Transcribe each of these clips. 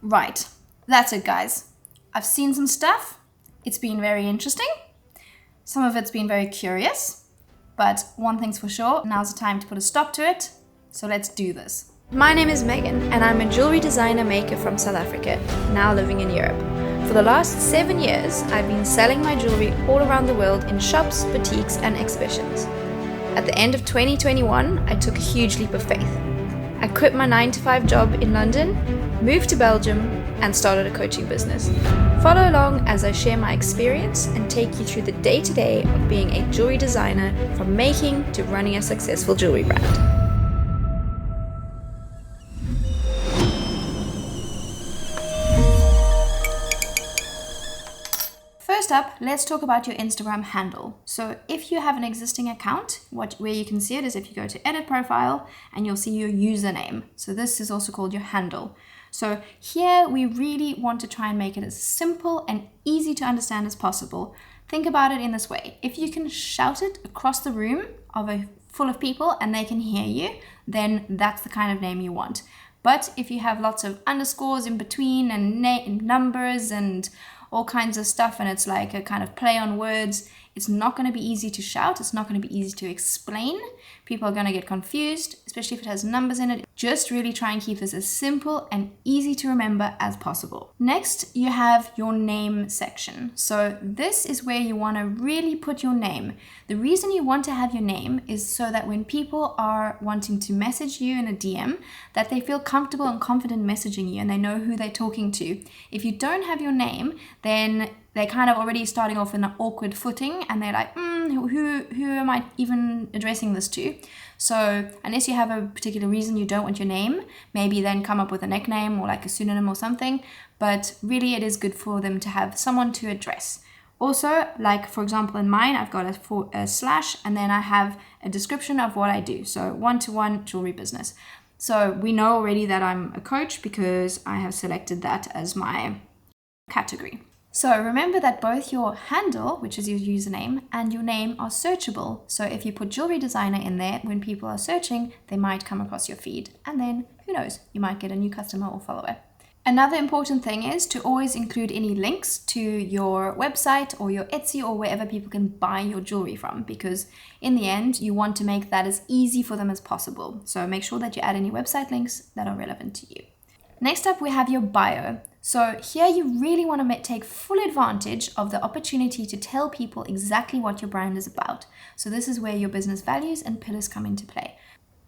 Right, that's it, guys. I've seen some stuff. It's been very interesting. Some of it's been very curious. But one thing's for sure, now's the time to put a stop to it. So let's do this. My name is Megan, and I'm a jewelry designer maker from South Africa, now living in Europe. For the last 7 years, I've been selling my jewelry all around the world in shops, boutiques, and exhibitions. At the end of 2021, I took a huge leap of faith. I quit my 9-to-5 job in London, moved to Belgium, and started a coaching business. Follow along as I share my experience and take you through the day-to-day of being a jewelry designer, from making to running a successful jewelry brand. First up, let's talk about your Instagram handle. So if you have an existing account, where you can see it is if you go to edit profile and you'll see your username. So this is also called your handle. So here we really want to try and make it as simple and easy to understand as possible. Think about it in this way. If you can shout it across the room full of people and they can hear you, then that's the kind of name you want. But if you have lots of underscores in between and numbers and all kinds of stuff, and it's like a kind of play on words, it's not going to be easy to shout. It's not going to be easy to explain. People are going to get confused, especially if it has numbers in it. Just really try and keep this as simple and easy to remember as possible. Next, you have your name section. So this is where you want to really put your name. The reason you want to have your name is so that when people are wanting to message you in a DM, that they feel comfortable and confident messaging you and they know who they're talking to. If you don't have your name, then they're kind of already starting off in an awkward footing and they're like, who am I even addressing this to? So unless you have a particular reason you don't want your name, maybe then come up with a nickname or like a pseudonym or something. But really it is good for them to have someone to address. Also, like for example in mine, I've got a slash and then I have a description of what I do. So one-to-one jewelry business. So we know already that I'm a coach because I have selected that as my category. So remember that both your handle, which is your username, and your name are searchable. So if you put jewelry designer in there, when people are searching, they might come across your feed. And then, who knows, you might get a new customer or follower. Another important thing is to always include any links to your website or your Etsy or wherever people can buy your jewelry from, because in the end, you want to make that as easy for them as possible. So make sure that you add any website links that are relevant to you. Next up, we have your bio. So here you really want to take full advantage of the opportunity to tell people exactly what your brand is about. So this is where your business values and pillars come into play.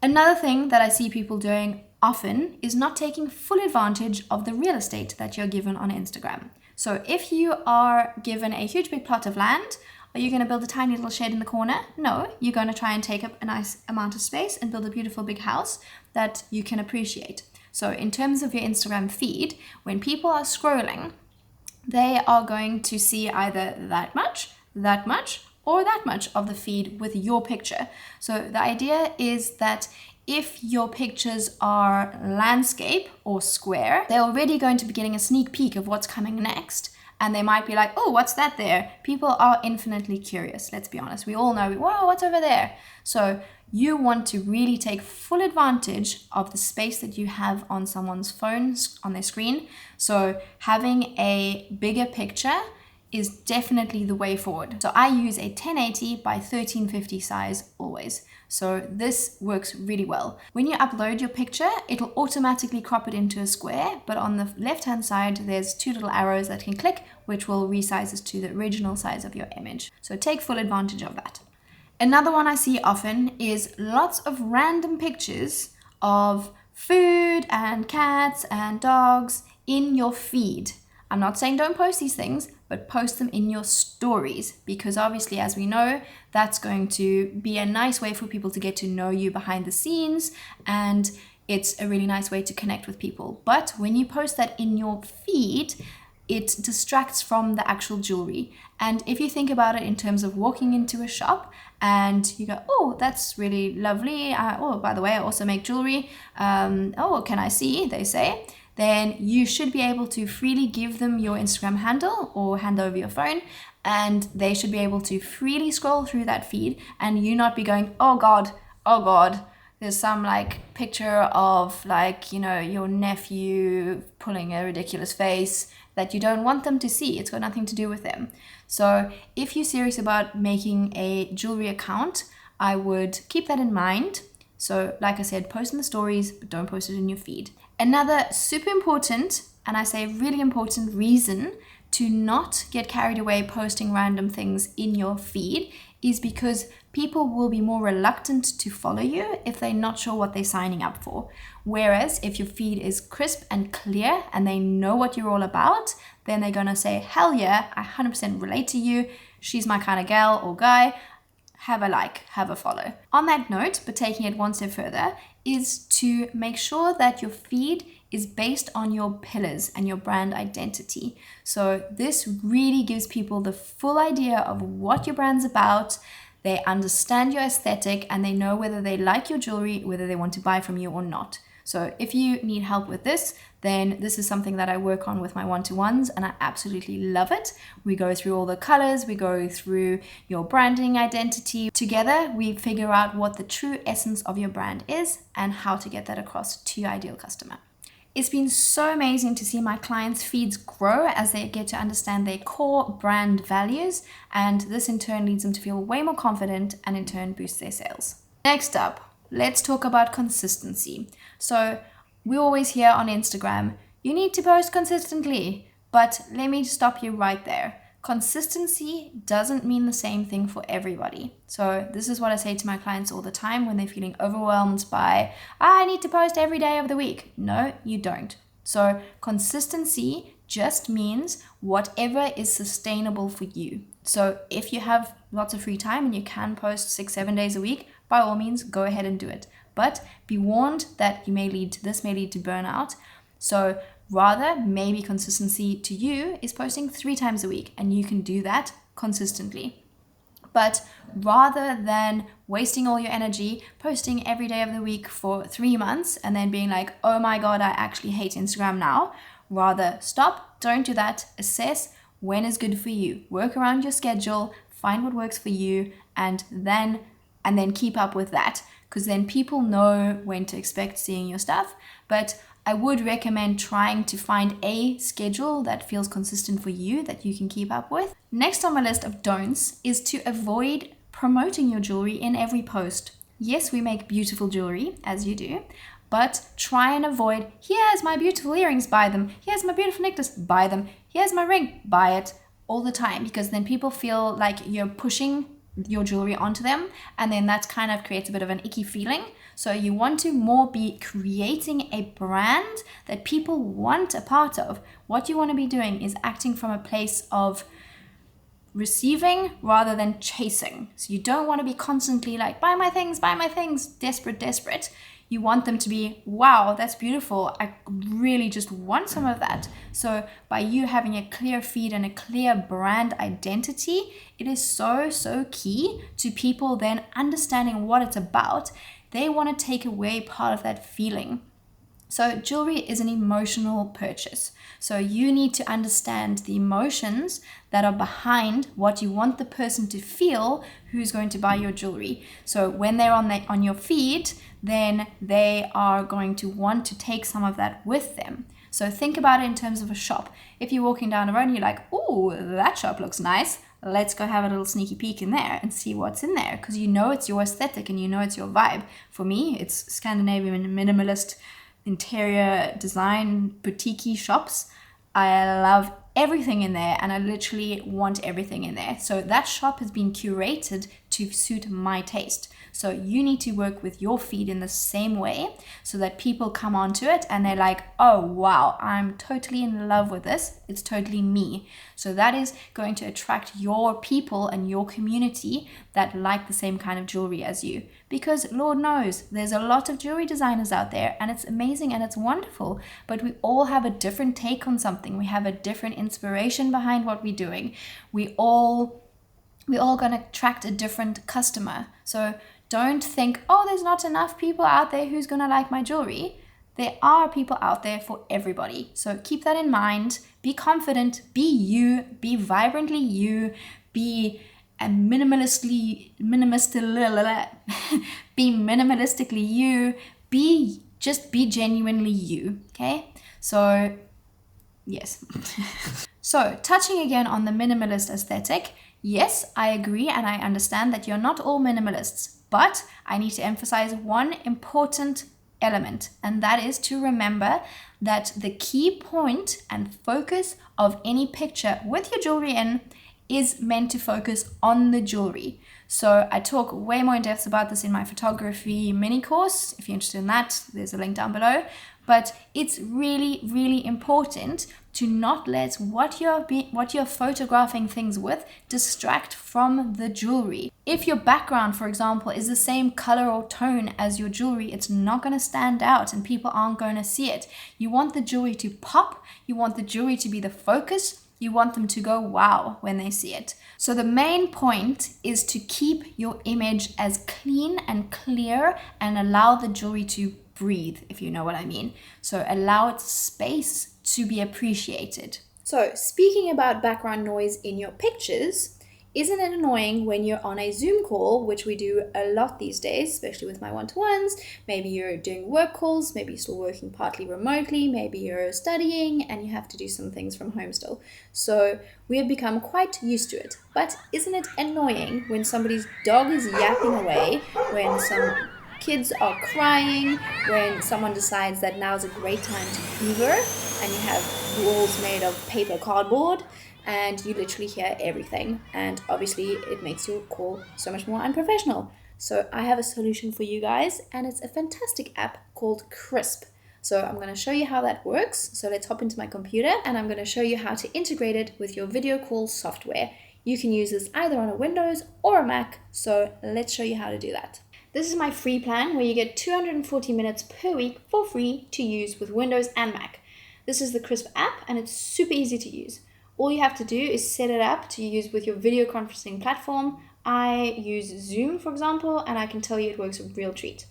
Another thing that I see people doing often is not taking full advantage of the real estate that you're given on Instagram. So if you are given a huge big plot of land, are you going to build a tiny little shed in the corner? No, you're going to try and take up a nice amount of space and build a beautiful big house that you can appreciate. So in terms of your Instagram feed, when people are scrolling, they are going to see either that much, or that much of the feed with your picture. So the idea is that if your pictures are landscape or square, they're already going to be getting a sneak peek of what's coming next. And they might be like, oh, what's that there? People are infinitely curious, let's be honest. We all know, whoa, what's over there? So you want to really take full advantage of the space that you have on someone's phone, on their screen. So having a bigger picture is definitely the way forward. So I use a 1080 by 1350 size always. So this works really well. When you upload your picture, it'll automatically crop it into a square, but on the left-hand side, there's 2 little arrows that can click, which will resize it to the original size of your image. So take full advantage of that. Another one I see often is lots of random pictures of food and cats and dogs in your feed. I'm not saying don't post these things, but post them in your stories, because obviously, as we know, that's going to be a nice way for people to get to know you behind the scenes, and it's a really nice way to connect with people. But when you post that in your feed, it distracts from the actual jewelry. And if you think about it in terms of walking into a shop and you go, oh, that's really lovely. Oh, by the way, I also make jewelry. Oh, can I see? They say. Then you should be able to freely give them your Instagram handle or hand over your phone, and they should be able to freely scroll through that feed and you not be going, oh God, there's some like picture of like, you know, your nephew pulling a ridiculous face that you don't want them to see. It's got nothing to do with them. So if you're serious about making a jewelry account, I would keep that in mind. So like I said, post in the stories, but don't post it in your feed. Another super important, and I say really important reason to not get carried away posting random things in your feed is because people will be more reluctant to follow you if they're not sure what they're signing up for. Whereas if your feed is crisp and clear and they know what you're all about, then they're gonna say, hell yeah, I 100% relate to you. She's my kind of gal or guy. Have a like, have a follow. On that note, but taking it one step further, is to make sure that your feed is based on your pillars and your brand identity. So this really gives people the full idea of what your brand's about. They understand your aesthetic and they know whether they like your jewelry, whether they want to buy from you or not. So if you need help with this, then this is something that I work on with my one-to-ones and I absolutely love it. We go through all the colors, we go through your branding identity. Together, we figure out what the true essence of your brand is and how to get that across to your ideal customer. It's been so amazing to see my clients' feeds grow as they get to understand their core brand values, and this in turn leads them to feel way more confident and in turn boosts their sales. Next up, let's talk about consistency. So we always hear on Instagram, you need to post consistently, but let me stop you right there. Consistency doesn't mean the same thing for everybody. So this is what I say to my clients all the time when they're feeling overwhelmed by, I need to post every day of the week. No, you don't. So consistency just means whatever is sustainable for you. So if you have lots of free time and you can post 6-7 days a week, by all means, go ahead and do it. But be warned that this may lead to burnout. So rather, maybe consistency to you is posting 3 times a week, and you can do that consistently. But rather than wasting all your energy posting every day of the week for 3 months and then being like, oh my God, I actually hate Instagram now, rather stop, don't do that, assess when is good for you, work around your schedule, find what works for you, and then keep up with that, because then people know when to expect seeing your stuff. But I would recommend trying to find a schedule that feels consistent for you, that you can keep up with. Next on my list of don'ts is to avoid promoting your jewelry in every post. Yes, we make beautiful jewelry, as you do, but try and avoid, here's my beautiful earrings, buy them. Here's my beautiful necklace, buy them. Here's my ring, buy it, all the time, because then people feel like you're pushing your jewelry onto them, and then that kind of creates a bit of an icky feeling. So you want to more be creating a brand that people want a part of. What you want to be doing is acting from a place of receiving rather than chasing. So you don't want to be constantly like, buy my things, desperate. You want them to be, wow, that's beautiful. I really just want some of that. So by you having a clear feed and a clear brand identity, it is so key to people then understanding what it's about. They want to take away part of that feeling. So jewelry is an emotional purchase. So you need to understand the emotions that are behind what you want the person to feel who's going to buy your jewelry. So when they're on your feed, then they are going to want to take some of that with them. So think about it in terms of a shop. If you're walking down the road and you're like, oh, that shop looks nice, let's go have a little sneaky peek in there and see what's in there, because you know it's your aesthetic and you know it's your vibe. For me, it's Scandinavian minimalist interior design boutique shops. I love everything in there and I literally want everything in there. So that shop has been curated to suit my taste. So you need to work with your feed in the same way so that people come onto it and they're like, oh wow, I'm totally in love with this. It's totally me. So that is going to attract your people and your community that like the same kind of jewelry as you. Because Lord knows, there's a lot of jewelry designers out there and it's amazing and it's wonderful, but we all have a different take on something. We have a different inspiration behind what we're doing. We're all going to attract a different customer. So don't think, oh, there's not enough people out there who's going to like my jewelry. There are people out there for everybody. So keep that in mind. Be confident, be you, be vibrantly you, be and be minimalistically you, just be genuinely you, okay? So yes. So touching again on the minimalist aesthetic, yes, I agree and I understand that you're not all minimalists, but I need to emphasize one important element, and that is to remember that the key point and focus of any picture with your jewelry in is meant to focus on the jewelry. So I talk way more in depth about this in my photography mini course. If you're interested in that, there's a link down below. But it's really, really important to not let what you're photographing things with distract from the jewelry. If your background, for example, is the same color or tone as your jewelry, it's not going to stand out and people aren't going to see it. You want the jewelry to pop. You want the jewelry to be the focus. You want them to go wow when they see it. So the main point is to keep your image as clean and clear and allow the jewelry to breathe, if you know what I mean. So allow it space to be appreciated. So speaking about background noise in your pictures, isn't it annoying when you're on a Zoom call, which we do a lot these days, especially with my one-to-ones? Maybe you're doing work calls, maybe you're still working partly remotely, maybe you're studying and you have to do some things from home still. So we have become quite used to it. But isn't it annoying when somebody's dog is yapping away, when some kids are crying, when someone decides that now is a great time to hoover and you have walls made of paper cardboard and you literally hear everything, and obviously it makes your call so much more unprofessional. So I have a solution for you guys, and it's a fantastic app called Crisp. So I'm going to show you how that works. So let's hop into my computer and I'm going to show you how to integrate it with your video call software. You can use this either on a Windows or a Mac, so let's show you how to do that. This is my free plan where you get 240 minutes per week for free to use with Windows and Mac. This is the Crisp app and it's super easy to use. All you have to do is set it up to use with your video conferencing platform. I use Zoom, for example, and I can tell you it works a real treat.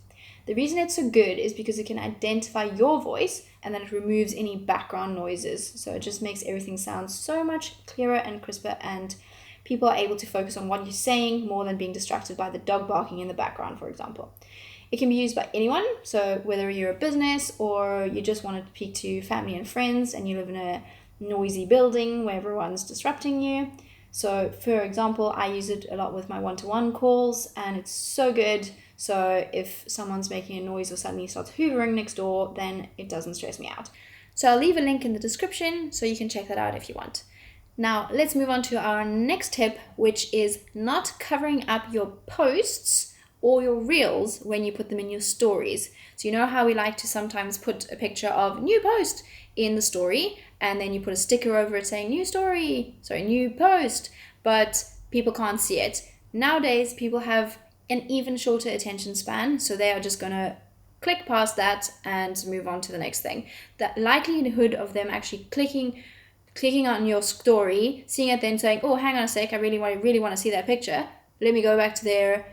The reason it's so good is because it can identify your voice and then it removes any background noises. So it just makes everything sound so much clearer and crisper, and people are able to focus on what you're saying more than being distracted by the dog barking in the background, for example. It can be used by anyone, so whether you're a business or you just want to speak to family and friends and you live in a noisy building where everyone's disrupting you. So for example, I use it a lot with my one-to-one calls and it's so good. So if someone's making a noise or suddenly starts hoovering next door, then it doesn't stress me out. So I'll leave a link in the description so you can check that out if you want. Now let's move on to our next tip, which is not covering up your posts or your reels when you put them in your stories. So you know how we like to sometimes put a picture of new post in the story and then you put a sticker over it saying new post, but people can't see it. Nowadays, people have an even shorter attention span, so they are just gonna click past that and move on to the next thing. The likelihood of them actually clicking on your story, seeing it, then saying, oh, hang on a sec, I really want to see that picture. Let me go back to their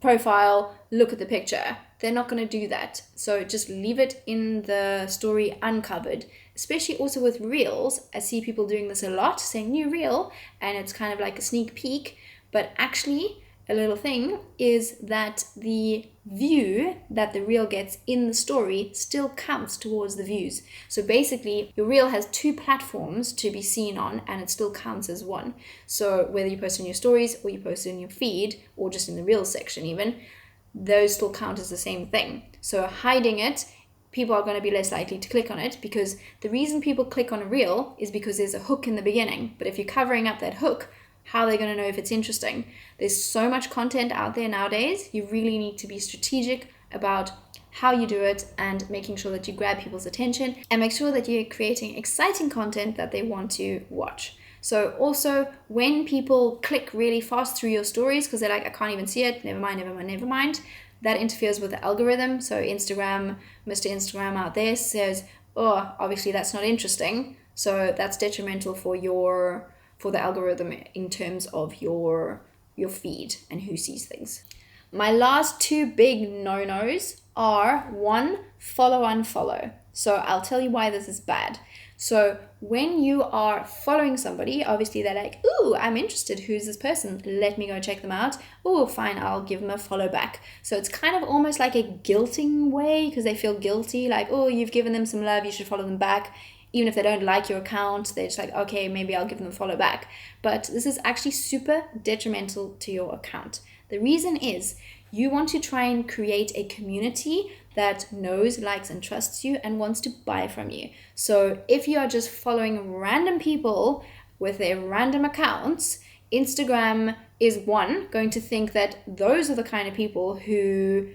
profile, look at the picture. They're not going to do that. So just leave it in the story uncovered, especially also with reels. I see people doing this a lot, saying new reel, and it's kind of like a sneak peek. But actually, a little thing is that the view that the reel gets in the story still counts towards the views. So basically, your reel has two platforms to be seen on, and it still counts as one. So whether you post in your stories or you post in your feed or just in the reel section even, those still count as the same thing. So hiding it, people are going to be less likely to click on it, because the reason people click on a reel is because there's a hook in the beginning. But if you're covering up that hook, how are they going to know if it's interesting? There's so much content out there nowadays. You really need to be strategic about how you do it and making sure that you grab people's attention and make sure that you're creating exciting content that they want to watch. So also, when people click really fast through your stories because they're like, I can't even see it, never mind, that interferes with the algorithm. So Mr. Instagram out there says, oh, obviously that's not interesting. So that's detrimental for the algorithm in terms of your feed and who sees things. My last two big no-nos are: one, follow unfollow. So I'll tell you why this is bad. So when you are following somebody, obviously they're like, ooh, I'm interested. Who's this person? Let me go check them out. Oh, fine, I'll give them a follow back. So it's kind of almost like a guilting way because they feel guilty. Like, oh, you've given them some love, you should follow them back. Even if they don't like your account, they're just like, okay, maybe I'll give them a follow back. But this is actually super detrimental to your account. The reason is you want to try and create a community that knows, likes, and trusts you and wants to buy from you. So if you are just following random people with their random accounts, Instagram is going to think that those are the kind of people who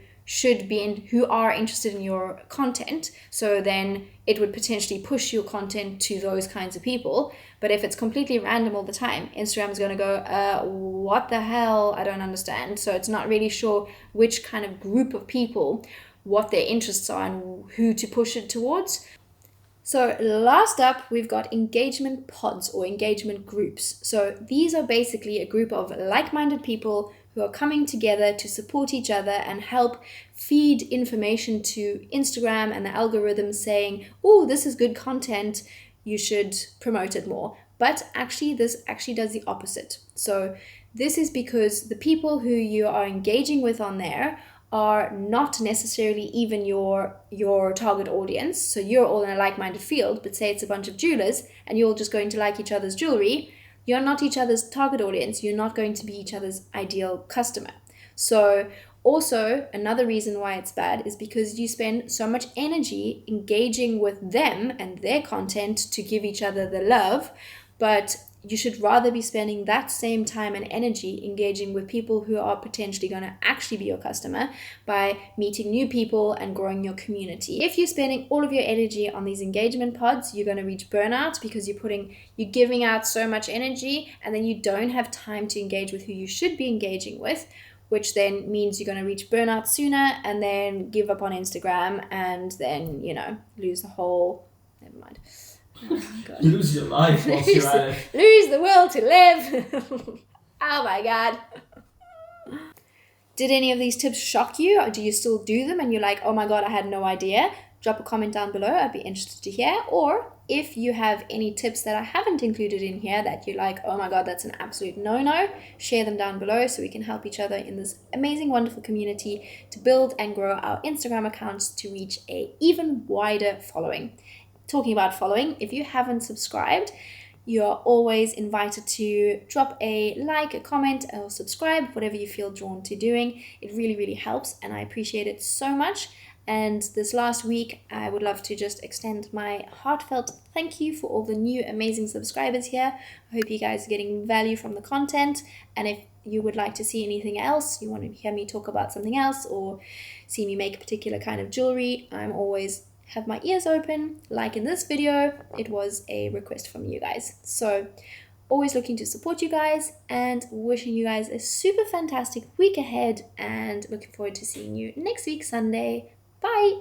who are interested in your content. So then it would potentially push your content to those kinds of people. But if it's completely random all the time, Instagram is going to go, what the hell? I don't understand. So it's not really sure which kind of group of people, what their interests are and who to push it towards. So last up, we've got engagement pods or engagement groups. So these are basically a group of like-minded people who are coming together to support each other and help feed information to Instagram and the algorithm saying, oh, this is good content, you should promote it more. But actually, this actually does the opposite. So this is because the people who you are engaging with on there are not necessarily even your target audience. So you're all in a like-minded field, but say it's a bunch of jewelers and you're all just going to like each other's jewelry. You're not each other's target audience. You're not going to be each other's ideal customer. So also another reason why it's bad is because you spend so much energy engaging with them and their content to give each other the love, but you should rather be spending that same time and energy engaging with people who are potentially going to actually be your customer by meeting new people and growing your community. If you're spending all of your energy on these engagement pods, you're going to reach burnout because you're giving out so much energy and then you don't have time to engage with who you should be engaging with, which then means you're going to reach burnout sooner and then give up on Instagram and then, lose the whole... Never mind. Oh, lose your life whilst you're at it. Lose the will to live. Oh my God. Did any of these tips shock you? Or do you still do them and you're like, oh my God, I had no idea? Drop a comment down below. I'd be interested to hear. Or if you have any tips that I haven't included in here that you're like, oh my God, that's an absolute no-no, share them down below so we can help each other in this amazing, wonderful community to build and grow our Instagram accounts to reach an even wider following. Talking about following, if you haven't subscribed, you are always invited to drop a like, a comment, or subscribe, whatever you feel drawn to doing. It really, really helps, and I appreciate it so much. And this last week, I would love to just extend my heartfelt thank you for all the new amazing subscribers here. I hope you guys are getting value from the content, and if you would like to see anything else, you want to hear me talk about something else, or see me make a particular kind of jewelry, I'm always have my ears open. Like in this video, it was a request from you guys. So always looking to support you guys and wishing you guys a super fantastic week ahead and looking forward to seeing you next week, Sunday. Bye.